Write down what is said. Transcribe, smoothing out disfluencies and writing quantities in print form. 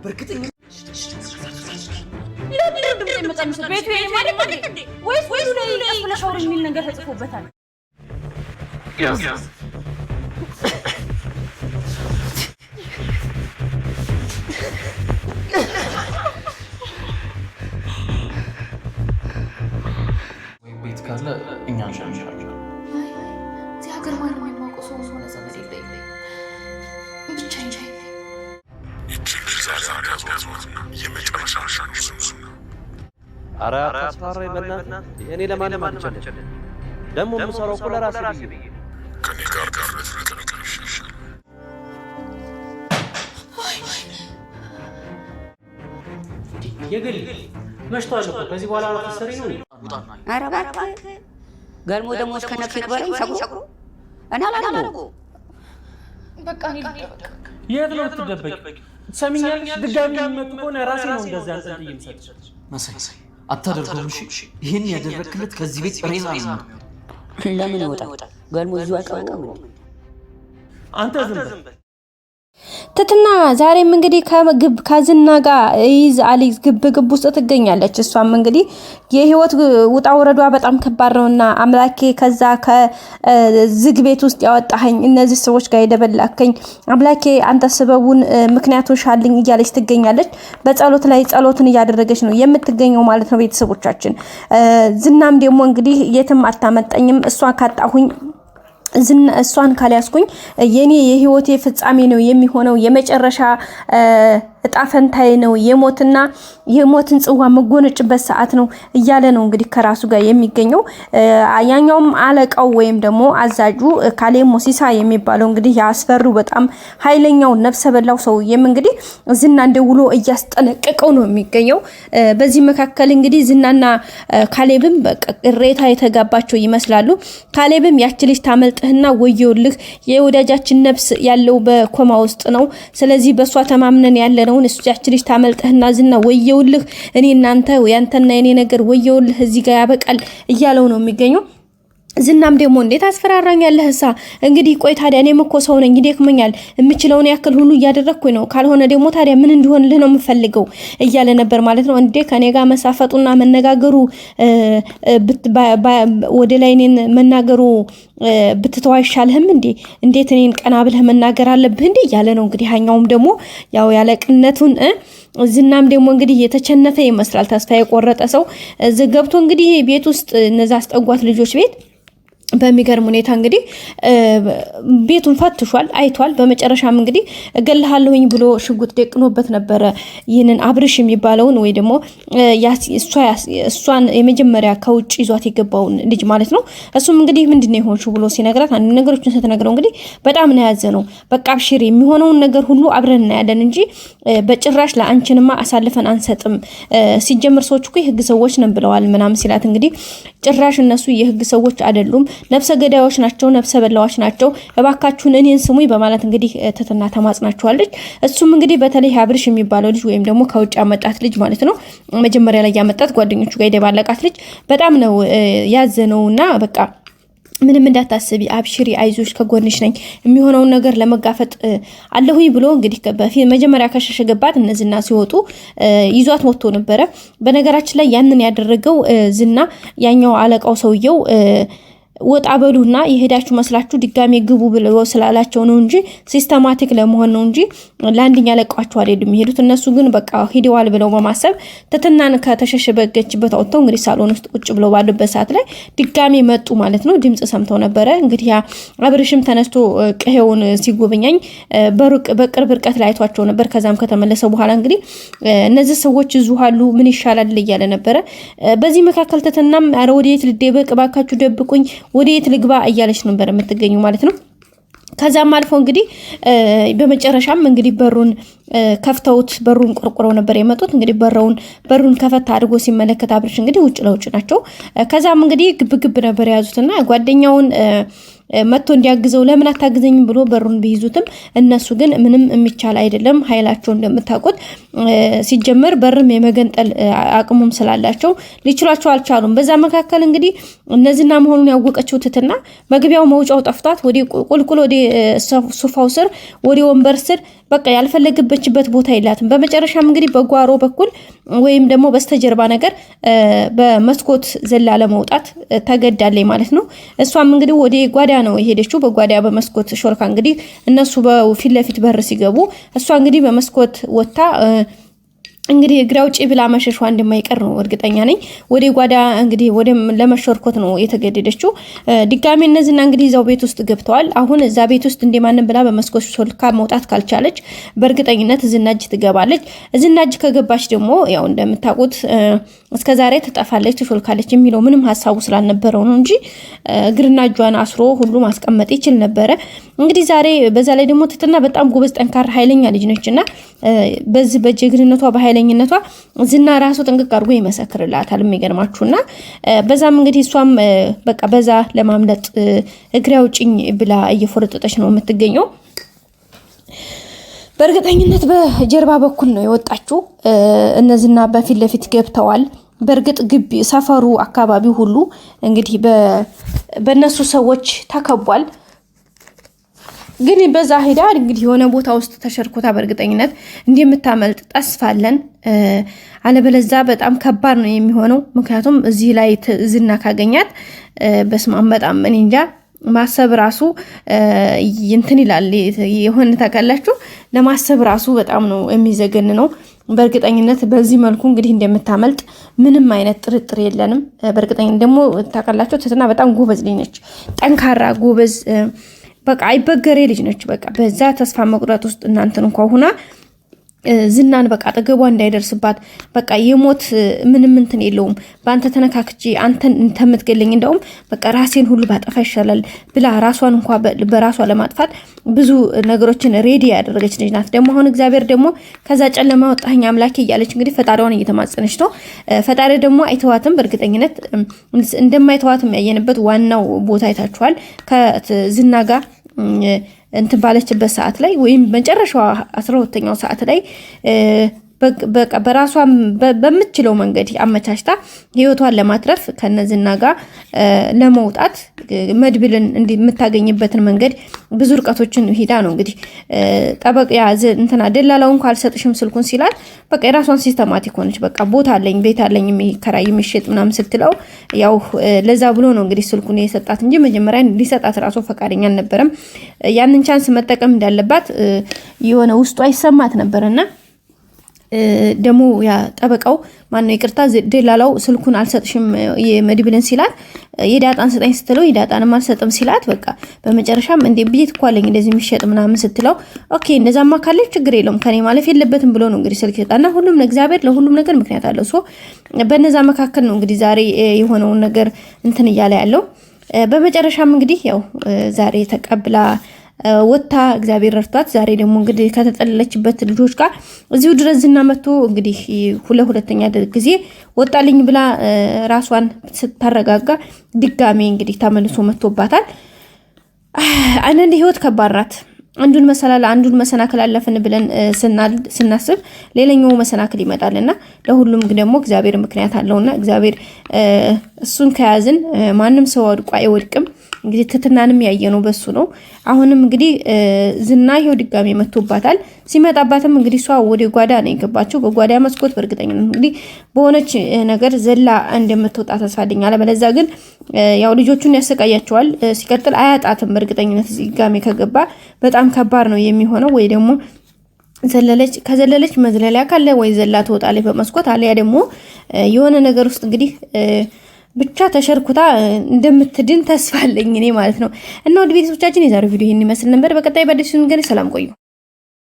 በርግጠኛ ለምን ድምጽ የመጣልሽ ቤቱ የኔ ማለት እንዴ ወይስ ላይ ያስፈለሻው የሚል ነገር ተጽፎበታል ያስ ወይ ቤት ካለ እኛ እንሻሻለን እዚህ ሀገር ማንም የሚያውቀው ሰው ሆነ ዘመድ የለኝ ብቻ እንጂ አረ አታስፈራራኝ በእናትህ እኔ ለማንም አልችልም ደግሞ የምሰራው እኮ ለራሴ ብዬ ከኔ ጋር ፍቅር ይሻሻል የግል መሽቷል እኮ ከዚህ በኋላ አትሰሪ ነው አረ እባክህ ገልሞ ደግሞ እስከነክ ይክበረኝ ሰግሮ እኔ አላደርገው በቃ እኔ ልደበቅ የት ነው የምትደበቂ ትሰሚኛለሽ ድጋሚ የሚመጡ ከሆነ ራሴ ነው እንደዚያ አንጠልጥዬ የምሰጥሽ መሳይ አታደርገውም እሺ ይሄን ያደረክለት ከዚህ ቤት ሬሳ ነው ለምን ይወጣል ገልሞ ይዟ አይቀርም አንተ ዝም በል ትትና ዛሬም እንግዲህ ከዝና ጋር ይዝ አሊዝ ግብ ውስጥ ትገኛለች እሷም እንግዲህ የህይወት ውጣ ወረዷ በጣም ከባድ ነውና አምላኬ ከዛ ከዝግ ቤት ውስጥ ያወጣኸኝ እነዚህ ሰዎች ጋር የደበላከኝ አምላኬ አንተ ሰበቡን ምክንያቱን ሻልኝ እያለች ትገኛለች በጸሎት ላይ ጸሎትን እያደረገች ነው የምትገኘው ማለት ነው ቤተሰቦቻችን ዝናም ደግሞ እንግዲህ የትም አታመጣኝም እሷን ካጣሁኝ እሷን ካልያስኩኝ የኔ የህይወቴ ፍጻሜ ነው የሚሆነው የመጨረሻ እጣፈንታይ ነው የሞትና የሞትን ጽዋ መጎነጭበት ሰዓት ነው እያለ ነው እንግዲህ ከራሱ ጋር የሚገኘው ያኛውም አለቃው ወይም ደግሞ አዛጁ ካሌብ ሞሲሳ የሚባለው እንግዲህ ያስፈሩ በጣም ኃይለኛው ነፍሰ በላው ሰው እንግዲህ ዝና እንደውሎ እያስጠነቀቀው ነው የሚገኘው በዚህ መካከል እንግዲህ ዝናና ካሌብም በቅሬታ የተጋባቸው ይመስላሉ ካሌብም ያቺ ልጅ ታመልጥህና ወየውልህ የወዳጃችን ነፍስ ያለው በኮማ ውስጥ ነው ስለዚህ በሷ ተማምነን ያለ ነው እሷች ልጅ ታመልጥህና ዝና ወየውልህ እኔ እናንተ ያንተና የኔ ነገር ወየውልህ እዚህ ጋር ያበቃል እያለው ነው የሚገኘው ዝናም ደግሞ እንዴት አስፈራራኛለህሳ እንግዲህ ቆይ ታዲያ እኔም እኮ ሰው ነኝ ይደክመኛል የምችለውን ያክል ሁሉ እያደረኩኝ ነው ካልሆነ ደግሞ ታዲያ ምን እንዲሆንልህ ነው የምፈልገው እያለ ነበር ማለት ነው እንዴ ከኔ ጋር መሳፈጡና መነጋገሩ ወደ ላይ እኔን መናገሩ ብትተው አይሻልህም እንዴት እኔን ቀና ብለህ መናገር አለብህ እንዴ እያለ ነው እንግዲህ ሃኛውም ደግሞ ያው ያለቅነቱን ዝናም ደግሞ እንግዲህ የተቸነፈ ይመስላል ተስፋ የቆረጠ ሰው ዘገብቶ እንግዲህ ቤት ውስጥ እነዛ አስጠጓት ልጆች ቤት በሚገርም ሁኔታ እንግዲህ ቤቱን ፈትሿል አይቷል በመጨረሻም እንግዲህ እገልሃለሁኝ ብሎ ሽጉጥ ደቅኖበት ነበር ይሄንን አብርሽ የሚባለውን ወይ ደግሞ እሷን የመጀመሪያ ከውጭ ይዟት የገባውን ልጅ ማለት ነው እሱም እንግዲህ ምንድነው ይሆንሽው ብሎ ሲነግራት አንድ ነገሮችን ስትነግረው እንግዲህ በጣም ነው ያዘነው በቃ አብሽሪ የሚሆነውን ነገር ሁሉ አብረን እናያለን እንጂ በጭራሽ ለአንቺንማ አሳልፈን አንሰጥም ሲጀምር ሰዎች እኮ የህግ ሰዎች ነን ብለዋል ምናም ሲላት እንግዲህ ጭራሽ እነሱ የህግ ሰዎች አይደሉም ነፍሰ ገዳዮች ናቸው ነፍሰ በላዎች ናቸው እባካችሁን እኔን ስሙኝ በማለት እንግዲህ ትትና ተማጽናቸዋለች እሱም እንግዲህ በተለይ አብርሽ የሚባለው ልጅ ወይም ደግሞ ከውጭ ያመጣት ልጅ ማለት ነው መጀመሪያ ላይ ያመጣት ጓደኞቹ ጋር የደባለቃት ልጅ በጣም ነው ያዘነውና በቃ ምንም እንዳታስቢ አብሽሪ አይዞሽ ከጎንሽ ነኝ የሚሆነው ነገር ለመጋፈጥ አለሁኝ ብሎ እንግዲህ በፊት መጀመሪያ ከሸሸገባት እነዚህና ሲወጡ ይዟት ወጥቶ ነበር በነገራችን ላይ ያንን ያደረገው ዝና ያኛው አለቃው ሰውየው ወጣ በሉና ይሄዳችሁ መስላችሁ ድጋሜ ግቡ ብለው ስላላቸው ነው እንጂ ሲስተማቲክ ለመሆን ነው እንጂ ላንዲኛ ለቋቸው አይደለም ይሄዱት እነሱ ግን በቃ ሂደዋል ብለው በማሰብ ተተናን ከተሸሸበገችበት አውጥተው እንግዲህ ሳሎን ውስጥ ቁጭ ብለው ባሉበት ሰዓት ላይ ድጋሜ መጡ ማለት ነው ድምጽ ሰምተው ነበር እንግዲህ ያ አብርሽም ተነስቶ ቀሄውን ሲጎበኛኝ በቅርብ ርቀት ላይ አይቷቸው ነበር ከዛም ከተመለሰ በኋላ እንግዲህ እነዚህ ሰዎች ይዙሃሉ ምን ይሻላል እያለ ነበር በዚህ መካከል ተተናም አረወዴት ልደበቅ ባካችሁ ደብቁኝ ወዴት ልግባ እያለች ነበር የምትገኙ ማለት ነው ከዛም አልፎ እንግዲህ በመጨረሻም እንግዲህ በሩን ከፍተውት በሩን ቆርቆረው ነበር የመጡት እንግዲህ በሩን ከፈታ አድርጎ ሲመለከት አብርሽ እንግዲህ ውጭ ለውጭ ናቸው ከዛም እንግዲህ ግብ ነበር ያዙትና ጓደኛውን መጥቶ እንዲያግዘው ለምን አታግዘኝም ብሎ በሩን ቢይዙትም እነሱ ግን ምንም የሚቻል አይደለም ኃይላቸው እንደምታውቁት ሲጀመር በርም የመገንጠል አቅሙም ስላላቸው ሊችሏቸው አልቻሉም በዛ መካከል እንግዲህ እነዚህና መሆኑን ያወቀችው ትትና መግቢያው መውጫው ጠፍቷት ወዲ ቁልቁል ወዲ ሶፋው ስር ወዲ ወንበር ስር በቃ ያልፈለገበችበት ቦታ የላትም። በመጨረሻም እንግዲህ በጓሮ በኩል ወይም ደግሞ በስተጀርባ ነገር በመስኮት ዘላ ለመውጣት ተገዳለች ማለት ነው። እሷም እንግዲህ ወደ ጓዳ ነው የሄደችው። በጓዳ በመስኮት ሾልካ እንግዲህ እነሱ በፊት ለፊት በር ሲገቡ እሷ እንግዲህ በመስኮት ወጣ እንግዲህ እግራው ጪ ብላ መሸሿ እንደማይቀር ነው እርግጠኛ ነኝ። ወደ ጓዳ እንግዲህ ወደ ለመሸርኮት ነው የተገደደችው። ድጋሚ እነዚህና እንግዲህ እዛው ቤት ውስጥ ገብተዋል። አሁን እዛ ቤት ውስጥ እንደማንም ብላ በመስኮት ሾልካ መውጣት ካልቻለች በእርግጠኝነት ዝናጅ ትገባለች። ዝናጅ ከገባች ደግሞ ያው እንደምታውቁት እስከዛሬ ትጠፋለች ትሾልካለች የሚለው ምንም ሀሳቡ ስላልነበረው ነው እንጂ እግርና እጇን አስሮ ሁሉ ማስቀመጥ ይችል ነበረ። እንግዲህ ዛሬ በዛ ላይ ደግሞ ትትና በጣም ጎበዝ ጠንካራ ኃይለኛ ልጅ ነችና በዚህ በጀግንነቷ በኃይለኝነቷ ዝና ራሱ ጥንቅቅ አድርጎ ይመሰክርላታል የሚገርማችሁና በዛም እንግዲህ እሷም በቃ በዛ ለማምለጥ እግሬ አውጭኝ ብላ እየፎረጠጠች ነው የምትገኘው። በእርግጠኝነት በጀርባ በኩል ነው የወጣችው። እነዚህና በፊት ለፊት ገብተዋል። በእርግጥ ግቢ ሰፈሩ አካባቢ ሁሉ እንግዲህ በነሱ ሰዎች ተከቧል። ግን በዛ ሄዳ እንግዲህ የሆነ ቦታ ውስጥ ተሸርኮታ በእርግጠኝነት እንደምታመልጥ ተስፋለን። አለበለዛ በጣም ከባድ ነው የሚሆነው። ምክንያቱም እዚህ ላይ ዝና ካገኛት በስማም በጣም እኔ እንጃ ማሰብ ራሱ እንትን ይላል። የሆነ ታውቃላችሁ ለማሰብ ራሱ በጣም ነው የሚዘገን ነው። በእርግጠኝነት በዚህ መልኩ እንግዲህ እንደምታመልጥ ምንም አይነት ጥርጥር የለንም። በእርግጠኝነት ደግሞ ታውቃላችሁ ትትና በጣም ጎበዝ ልጅ ነች። ጠንካራ ጎበዝ በቃ አይበገሬ ልጅ ነች። በቃ በዛ ተስፋ መቁረጥ ውስጥ እናንተን እንኳን ሆና ዝናን በቃ አጠገቧ እንዳይደርስባት በቃ የሞት ምንም እንትን የለውም በአንተ ተነካክጂ አንተን ተምትገለኝ እንደውም በቃ ራሴን ሁሉ ባጠፋ ይሻላል ብላ ራሷን እንኳን በራሷ ለማጥፋት ብዙ ነገሮችን ሬዲ ያደረገች ልጅ ናት። ደግሞ አሁን እግዚአብሔር ደግሞ ከዛ ጨለማ ወጣኝ አምላኬ እያለች እንግዲህ ፈጣሪዋን እየተማጸነች ነው። ፈጣሪ ደግሞ አይተዋትም። በእርግጠኝነት እንደማይተዋትም ያየንበት ዋናው ቦታ አይታችኋል። ከዝና ጋር እንትን ባለችበት ሰዓት ላይ ወይም መጨረሻው 12ኛው ሰዓት ላይ በቃ በራሷ በምትችለው መንገድ አመቻችታ ህይወቷን ለማትረፍ ከነዝና ጋር ለመውጣት መድብልን የምታገኝበትን መንገድ ብዙ ርቀቶችን ሄዳ ነው እንግዲህ ጠበቅ ያዘ እንትና ደላላውን ካልሰጥሽም ስልኩን ሲላል በቃ የራሷን ሲስተማቲክ ሆነች። በቃ ቦታ አለኝ ቤት አለኝ የሚከራይ የሚሸጥ ምናምን ስትለው ያው ለዛ ብሎ ነው እንግዲህ ስልኩን የሰጣት እንጂ መጀመሪያ ሊሰጣት ራሱ ፈቃደኛ አልነበረም። ያንን ቻንስ መጠቀም እንዳለባት የሆነ ውስጧ ይሰማት ነበርና ደግሞ ያ ጠበቃው ማነው ይቅርታ ደላላው ስልኩን አልሰጥሽም የመድብልን ሲላት የዳጣን ሰጠኝ ስትለው የዳጣንም አልሰጥም ሲላት በቃ በመጨረሻም እንዴ ቤት ኳለኝ እንደዚህ የሚሸጥ ምናምን ስትለው ኦኬ እንደዛማ ካለች ችግር የለውም ከኔ ማለፍ የለበትም ብሎ ነው እንግዲህ ስልክ ይሰጣና ሁሉም እግዚአብሔር ለሁሉም ነገር ምክንያት አለው። ሶ በነዛ መካከል ነው እንግዲህ ዛሬ የሆነውን ነገር እንትን እያለ ያለው። በመጨረሻም እንግዲህ ያው ዛሬ ተቀብላ ወታ እግዚአብሔር ረድቷት ዛሬ ደግሞ እንግዲህ ከተጠለለችበት ልጆች ጋር እዚሁ ድረስ ዝና መጥቶ እንግዲህ ሁለተኛ ጊዜ ወጣልኝ ብላ ራሷን ስታረጋጋ ድጋሜ እንግዲህ ተመልሶ መጥቶባታል። አንድ ህይወት ከባድ ናት። አንዱን መሰናክል አለፍን ብለን ስናስብ ሌላኛው መሰናክል ይመጣልና ለሁሉም ደግሞ እግዚአብሔር ምክንያት አለውና እግዚአብሔር እሱን ከያዝን ማንም ሰው ወድቆ አይወድቅም። እንግዲህ ትትናንም ያየነው በሱ ነው። አሁንም እንግዲህ ዝና ይሄው ድጋሜ መጥቶባታል። ሲመጣባትም እንግዲህ እሷ ወደ ጓዳ ነው የገባችው። በጓዳ መስኮት በእርግጠኝነት እንግዲህ በሆነች ነገር ዘላ እንደምትወጣ ተስፋ አለኝ። አለበለዚያ ግን ያው ልጆቹን ያሰቃያቸዋል። ሲቀጥል አያጣትም። በእርግጠኝነት ድጋሜ ከገባ በጣም ከባድ ነው የሚሆነው። ወይ ደግሞ ከዘለለች መዝለሊያ ካለ ወይ ዘላ ትወጣለች በመስኮት አለያ ደግሞ የሆነ ነገር ውስጥ እንግዲህ ብቻ ተሸርኩታ እንደምትድን ተስፋ አለኝ እኔ ማለት ነው። እና ወደ ቤተሰቦቻችን የዛሬው ቪዲዮ ይሄን ይመስል ነበር። በቀጣይ በአዲስ ነገር ሰላም ቆዩ።